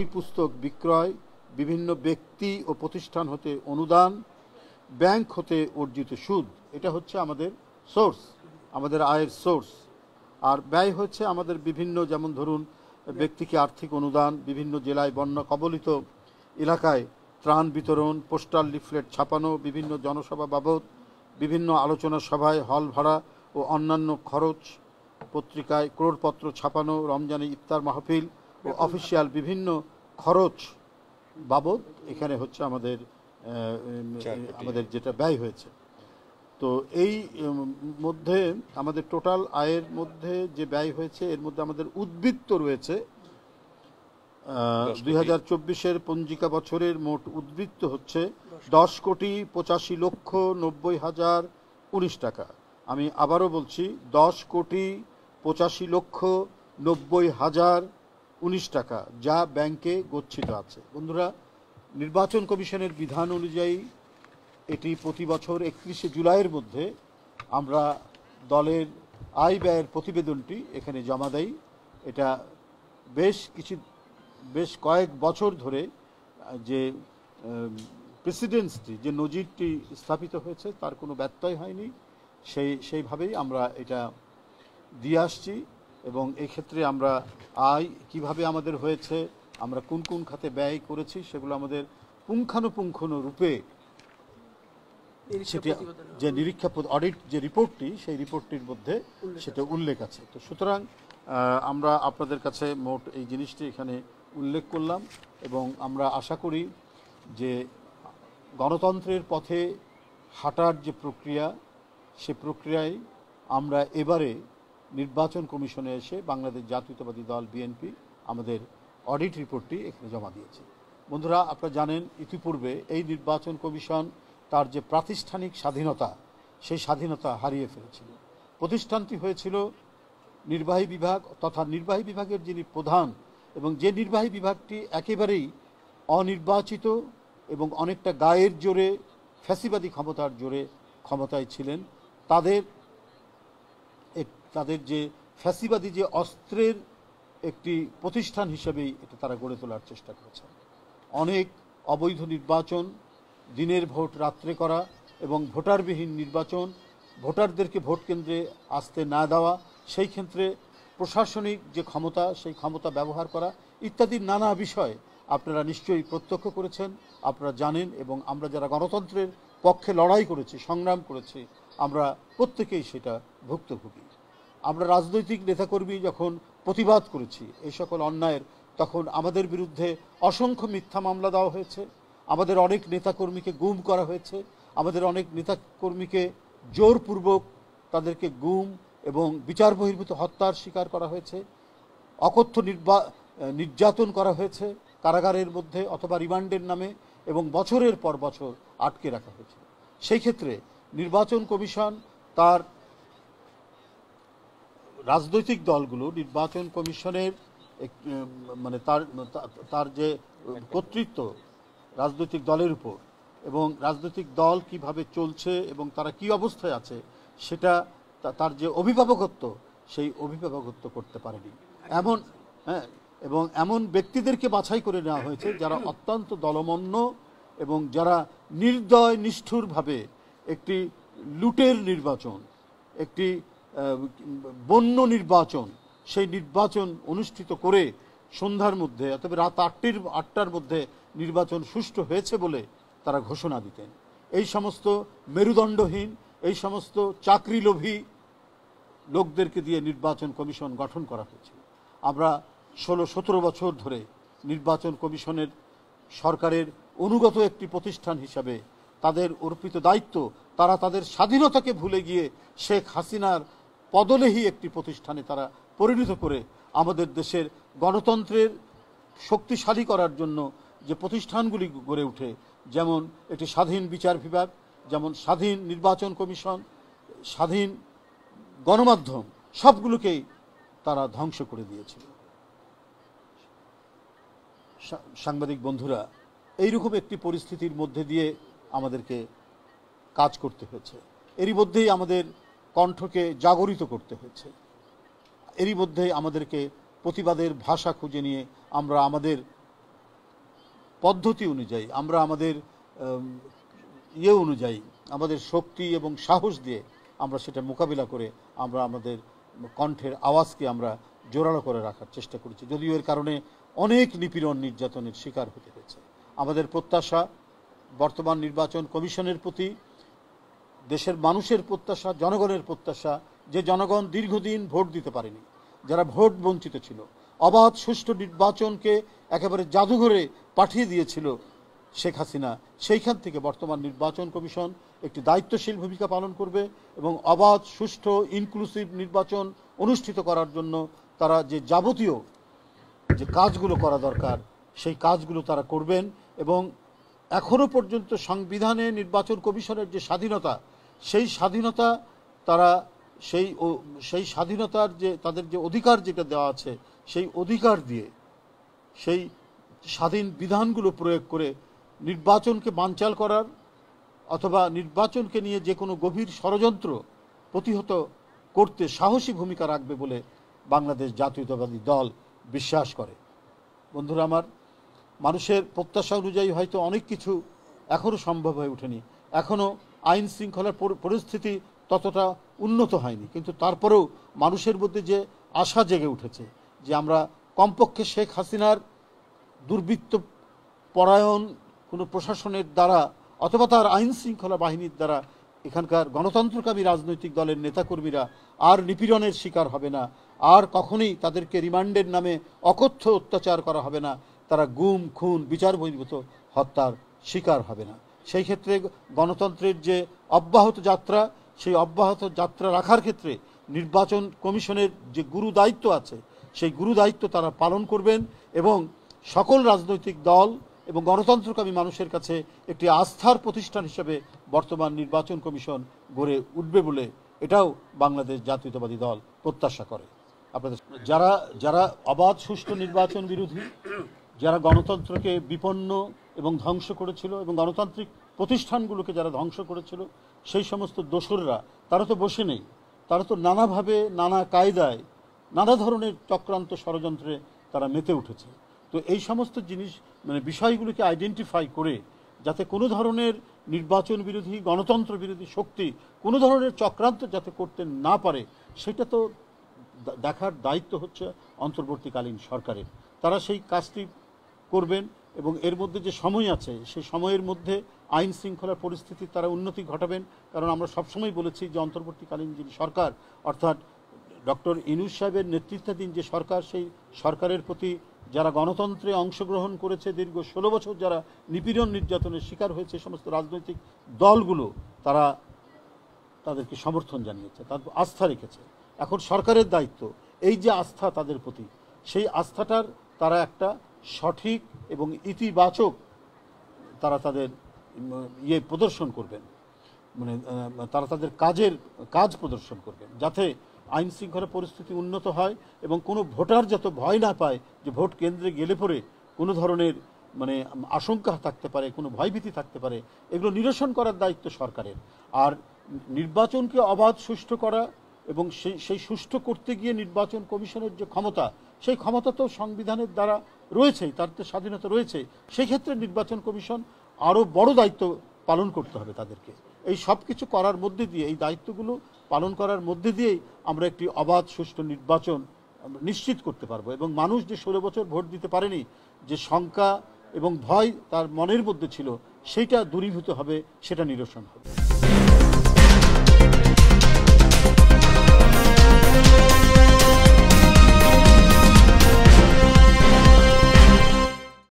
বই পুস্তক বিক্রয়, বিভিন্ন ব্যক্তি ও প্রতিষ্ঠান হতে অনুদান, ব্যাংক হতে অর্জিত সুদ, এটা হচ্ছে আমাদের সোর্স, আমাদের আয়ের সোর্স। আর ব্যয় হচ্ছে আমাদের বিভিন্ন, যেমন ধরুন ব্যক্তিকে আর্থিক অনুদান, বিভিন্ন জেলায় বন্যা কবলিত এলাকায় ত্রাণ বিতরণ, পোস্টাল লিফলেট ছাপানো, বিভিন্ন জনসভা বাবদ, বিভিন্ন আলোচনা সভায় হল ভাড়া ও অন্যান্য খরচ, পত্রিকায় ক্রোড়পত্র ছাপানো, রমজানে ইফতার মাহফিল ও অফিসিয়াল বিভিন্ন খরচ বাবদ এখানে হচ্ছে আমাদের যেটা ব্যয় হয়েছে। তো এই মধ্যে আমাদের টোটাল আয়ের মধ্যে যে ব্যয় হয়েছে এর মধ্যে আমাদের উদ্বৃত্ত রয়েছে 2024-এর পঞ্জিকা বছরের মোট উদ্বৃত্ত হচ্ছে 10,85,90,019 টাকা। আমি আবারও বলছি 10,85,90,019 টাকা, যা ব্যাংকে গচ্ছিত আছে। বন্ধুরা, নির্বাচন কমিশনের বিধান অনুযায়ী এটি প্রতি বছর 31শে জুলাইয়ের মধ্যে আমরা দলের আয় ব্যয়ের প্রতিবেদনটি এখানে জমা দেই। এটা বেশ কয়েক বছর ধরে যে প্রেসিডেন্সটি, যে নজিরটি স্থাপিত হয়েছে তার কোনো ব্যত্যয় হয়নি। সেইভাবেই আমরা এটা দিয়ে আসছি। এবং এই ক্ষেত্রে আমরা আয় কিভাবে আমাদের হয়েছে, আমরা কোন কোন খাতে ব্যয় করেছি, সেগুলো আমাদের পুঙ্খানুপুঙ্খ রূপে সেটি যে নিরীক্ষা অডিট যে রিপোর্টটি, সেই রিপোর্টটির মধ্যে সেটা উল্লেখ আছে। তো সুতরাং আমরা আপনাদের কাছে মোট এই জিনিসটি এখানে উল্লেখ করলাম এবং আমরা আশা করি যে গণতন্ত্রের পথে হাঁটার যে প্রক্রিয়া, সে প্রক্রিয়ায় আমরা এবারে নির্বাচন কমিশনে এসে বাংলাদেশ জাতীয়তাবাদী দল বিএনপি আমাদের অডিট রিপোর্টটি এখানে জমা দিয়েছে। বন্ধুরা, আপনারা জানেন ইতিপূর্বে এই নির্বাচন কমিশন তার যে প্রাতিষ্ঠানিক স্বাধীনতা, সেই স্বাধীনতা হারিয়ে ফেলেছিল। প্রতিষ্ঠানটি হয়েছিল নির্বাহী বিভাগ তথা নির্বাহী বিভাগের যিনি প্রধান এবং যে নির্বাহী বিভাগটি একেবারেই অনির্বাচিত এবং অনেকটা গায়ের জোরে ফ্যাসিবাদী ক্ষমতার জোরে ক্ষমতায় ছিলেন, তাদের যে ফ্যাসিবাদী যে অস্ত্রের একটি প্রতিষ্ঠান হিসেবেই এটা তারা গড়ে তোলার চেষ্টা করেছে। অনেক অবৈধ নির্বাচন, দিনের ভোট রাত্রে করা এবং ভোটারবিহীন নির্বাচন, ভোটারদেরকে ভোট কেন্দ্রে আসতে না দেওয়া, সেই ক্ষেত্রে প্রশাসনিক যে ক্ষমতা, সেই ক্ষমতা ব্যবহার করা ইত্যাদি নানা বিষয় আপনারা নিশ্চয়ই প্রত্যক্ষ করেছেন, আপনারা জানেন। এবং আমরা যারা গণতন্ত্রের পক্ষে লড়াই করেছি, সংগ্রাম করেছি, আমরা প্রত্যেকেই সেটা ভুক্তভোগী। আমরা রাজনৈতিক নেতাকর্মী যখন প্রতিবাদ করেছি এই সকল অন্যায়ের, তখন আমাদের বিরুদ্ধে অসংখ্য মিথ্যা মামলা দেওয়া হয়েছে, আমাদের অনেক নেতাকর্মীকে গুম করা হয়েছে, আমাদের অনেক নেতাকর্মীকে জোরপূর্বক তাদেরকে গুম এবং বিচার বহির্ভূত হত্যার শিকার করা হয়েছে, অকথ্য নির্যাতন করা হয়েছে কারাগারের মধ্যে অথবা রিমান্ডের নামে, এবং বছরের পর বছর আটকে রাখা হয়েছে। সেই ক্ষেত্রে নির্বাচন কমিশন তার রাজনৈতিক দলগুলো নির্বাচন কমিশনের মানে তার যে কর্তৃত্ব রাজনৈতিক দলের উপর এবং রাজনৈতিক দল কিভাবে চলছে এবং তারা কি অবস্থায় আছে, সেটা তার যে অভিভাবকত্ব, সেই অভিভাবকত্ব করতে পারেনি। এবং এমন ব্যক্তিদেরকে বাছাই করে নেওয়া হয়েছে যারা অত্যন্ত দলমন্য এবং যারা নির্দয় নিষ্ঠুরভাবে একটি লুটের নির্বাচন, একটি বন্য নির্বাচন, সেই নির্বাচন অনুষ্ঠিত করে সন্ধ্যার মধ্যে অথবা রাত 8টার মধ্যে নির্বাচন সুষ্ঠু হয়েছে বলে তারা ঘোষণা দিতেন। এই সমস্ত মেরুদণ্ডহীন, এই সমস্ত চাকরিলোভী লোকদেরকে দিয়ে নির্বাচন কমিশন গঠন করা হয়েছে। আমরা 16-17 বছর ধরে নির্বাচন কমিশনের সরকারের অনুগত একটি প্রতিষ্ঠান হিসাবে তাদের অর্পিত দায়িত্ব, তারা তাদের স্বাধীনতাকে ভুলে গিয়ে শেখ হাসিনার পদলেহী একটি প্রতিষ্ঠানে তারা পরিণত করে আমাদের দেশের গণতন্ত্রের শক্তিশালী করার জন্য যে প্রতিষ্ঠানগুলি গড়ে ওঠে, যেমন একটি স্বাধীন বিচার বিভাগ, যেমন স্বাধীন নির্বাচন কমিশন, স্বাধীন গণমাধ্যম, সবগুলোকেই তারা ধ্বংস করে দিয়েছিল। সাংবাদিক বন্ধুরা, এইরকম একটি পরিস্থিতির মধ্যে দিয়ে আমাদেরকে কাজ করতে হয়েছে। এরই মধ্যেই আমাদের কণ্ঠকে জাগরিত করতে হয়েছে, এরই মধ্যেই আমাদেরকে প্রতিবাদের ভাষা খুঁজে নিয়ে আমরা আমাদের পদ্ধতি অনুযায়ী, আমরা আমাদের অনুযায়ী, আমাদের শক্তি এবং সাহস দিয়ে আমরা সেটা মোকাবিলা করে আমরা আমাদের কণ্ঠের আওয়াজকে আমরা জোরালো করে রাখার চেষ্টা করেছি, যদিও এর কারণে অনেক নিপীড়ন নির্যাতনের শিকার হতে হয়েছে। আমাদের প্রত্যাশা বর্তমান নির্বাচন কমিশনের প্রতি, দেশের মানুষের প্রত্যাশা, জনগণের প্রত্যাশা, যে জনগণ দীর্ঘদিন ভোট দিতে পারেনি, যারা ভোট বঞ্চিত ছিল, অবাধ সুষ্ঠু নির্বাচনকে একেবারে জাদুঘরে পাঠিয়ে দিয়েছিল শেখ হাসিনা, সেইখান থেকে বর্তমান নির্বাচন কমিশন একটি দায়িত্বশীল ভূমিকা পালন করবে এবং অবাধ সুষ্ঠু ইনক্লুসিভ নির্বাচন অনুষ্ঠিত করার জন্য তারা যে যাবতীয় যে কাজগুলো করা দরকার সেই কাজগুলো তারা করবেন। এবং এখনো পর্যন্ত সংবিধানে নির্বাচন কমিশনের যে স্বাধীনতা, সেই স্বাধীনতা তারা সেই স্বাধীনতার যে তাদের যে অধিকার যেটা দেওয়া আছে, সেই অধিকার দিয়ে সেই স্বাধীন বিধানগুলো প্রয়োগ করে নির্বাচনকে বানচাল করার অথবা নির্বাচনকে নিয়ে যে কোনো গভীর ষড়যন্ত্র প্রতিহত করতে সাহসী ভূমিকা রাখবে বলে বাংলাদেশ জাতীয়তাবাদী দল বিশ্বাস করে। বন্ধুরা আমার, মানুষের প্রত্যাশা অনুযায়ী হয়তো অনেক কিছু এখনও সম্ভব হয়ে ওঠেনি, এখনও আইন শৃঙ্খলার পরিস্থিতি ততটা উন্নত হয়নি, কিন্তু তারপরেও মানুষের মধ্যে যে আশা জেগে উঠেছে যে আমরা কমপক্ষে শেখ হাসিনার দুর্বৃত্ত পরায়ণ কোনো প্রশাসনের দ্বারা অথবা তার আইন শৃঙ্খলা বাহিনীর দ্বারা এখানকার গণতন্ত্রকামী রাজনৈতিক দলের নেতাকর্মীরা আর নিপীড়নের শিকার হবে না, আর কখনোই তাদেরকে রিমান্ডের নামে অকথ্য অত্যাচার করা হবে না, তারা গুম খুন বিচার বহির্ভূত হত্যার শিকার হবে না। সেই ক্ষেত্রে গণতন্ত্রের যে অব্যাহত যাত্রা, সেই অব্যাহত যাত্রা রাখার ক্ষেত্রে নির্বাচন কমিশনের যে গুরু দায়িত্ব আছে, সেই গুরু দায়িত্ব তারা পালন করবেন এবং সকল রাজনৈতিক দল এবং গণতন্ত্রকামী মানুষের কাছে একটি আস্থার প্রতিষ্ঠান হিসেবে বর্তমান নির্বাচন কমিশন গড়ে উঠবে বলে এটাও বাংলাদেশ জাতীয়তাবাদী দল প্রত্যাশা করে। আপনাদের যারা অবাধ সুষ্ঠু নির্বাচন বিরোধী, যারা গণতন্ত্রকে বিপন্ন এবং ধ্বংস করেছিল এবং গণতান্ত্রিক প্রতিষ্ঠানগুলোকে যারা ধ্বংস করেছিল, সেই সমস্ত দোসররা তারা তো বসে নেই, তারা তো নানাভাবে নানা কায়দায় নানা ধরনের চক্রান্ত ষড়যন্ত্রে তারা মেতে উঠেছে। তো এই সমস্ত জিনিস বিষয়গুলিকে আইডেন্টিফাই করে যাতে কোনো ধরনের নির্বাচন বিরোধী গণতন্ত্র বিরোধী শক্তি কোনো ধরনের চক্রান্ত যাতে করতে না পারে, সেটা তো দেখার দায়িত্ব হচ্ছে অন্তর্বর্তীকালীন সরকারের। তারা সেই কাজটি করবেন এবং এর মধ্যে যে সময় আছে সেই সময়ের মধ্যে আইন শৃঙ্খলার পরিস্থিতির তারা উন্নতি ঘটাবেন। কারণ আমরা সবসময় বলেছি যে অন্তর্বর্তীকালীন যিনি সরকার অর্থাৎ ডক্টর ইউনূস সাহেবের নেতৃত্বাধীন যে সরকার, সেই সরকারের প্রতি যারা গণতন্ত্রে অংশগ্রহণ করেছে, দীর্ঘ 16 বছর যারা নিপীড়ন নির্যাতনের শিকার হয়েছে, সমস্ত রাজনৈতিক দলগুলো তারা তাদেরকে সমর্থন জানিয়েছে, তাদের আস্থা রেখেছে। এখন সরকারের দায়িত্ব এই যে আস্থা তাদের প্রতি, সেই আস্থাটার তারা একটা সঠিক এবং ইতিবাচক তারা তাদের প্রদর্শন করবেন, তারা তাদের কাজ প্রদর্শন করবেন, যাতে আইন শৃঙ্খলা পরিস্থিতি উন্নত হয় এবং কোনো ভোটার যাতে ভয় না পায় যে ভোট কেন্দ্রে গেলে পরে কোনো ধরনের আশঙ্কা থাকতে পারে, কোনো ভয়ভীতি থাকতে পারে, এগুলো নিরসন করার দায়িত্ব সরকারের। আর নির্বাচনকে অবাধ সুষ্ঠু করা এবং সেই সুষ্ঠু করতে গিয়ে নির্বাচন কমিশনের যে ক্ষমতা, সেই ক্ষমতা তো সংবিধানের দ্বারা রয়েছেই, তার তো স্বাধীনতা রয়েছে। সেই ক্ষেত্রে নির্বাচন কমিশন আরও বড় দায়িত্ব পালন করতে হবে তাদেরকে। এই সব কিছু করার মধ্যে দিয়ে, এই দায়িত্বগুলো পালন করার মধ্যে দিয়েই আমরা একটি অবাধ সুষ্ঠু নির্বাচন নিশ্চিত করতে পারবো এবং মানুষ যে 16 বছর ভোট দিতে পারেনি, যে শঙ্কা এবং ভয় তার মনের মধ্যে ছিল, সেইটা দূরীভূত হবে, সেটা নিরসন হবে।